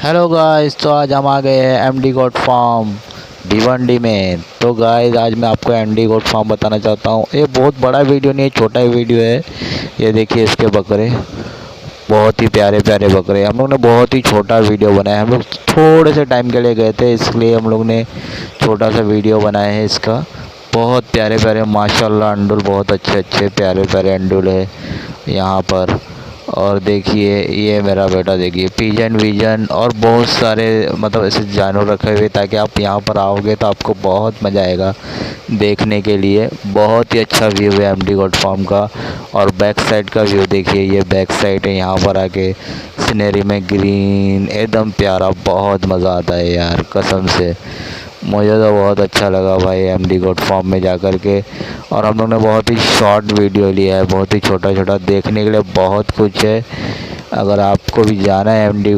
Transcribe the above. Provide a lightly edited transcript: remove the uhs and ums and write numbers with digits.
Hello guys, तो आज हम आ गए हैं एमडी गोट फार्म भिवंडी में। तो गाइस आज मैं आपको एमडी गोट फार्म बताना चाहता हूँ। ये बहुत बड़ा वीडियो नहीं है, छोटा ही वीडियो है। ये देखिए इसके बकरे, बहुत ही प्यारे प्यारे बकरे। हम लोग ने बहुत ही छोटा वीडियो बनाया। हम लोग थोड़े से टाइम के लिए गए थे, इसलिए हम लोग ने छोटा सा वीडियो बनाया है इसका। बहुत प्यारे प्यारे माशाल्लाह अंडुल, बहुत अच्छे अच्छे प्यारे प्यारे अंडुल है यहाँ पर। और देखिए ये मेरा बेटा, देखिए पिजन विजन और बहुत सारे मतलब ऐसे जानवर रखे हुए, ताकि आप यहाँ पर आओगे तो आपको बहुत मज़ा आएगा देखने के लिए। बहुत ही अच्छा व्यू है एमडी गोट फार्म का। और बैक साइड का व्यू देखिए, ये बैक साइड है। यहाँ पर आके सीनरी में ग्रीन एकदम प्यारा, बहुत मज़ा आता है यार कसम से। मुझे तो बहुत अच्छा लगा भाई एमडी गोट फार्म में जाकर के। और हम लोग ने बहुत ही शॉर्ट वीडियो लिया है, बहुत ही छोटा छोटा। देखने के लिए बहुत कुछ है। अगर आपको भी जाना है एमडी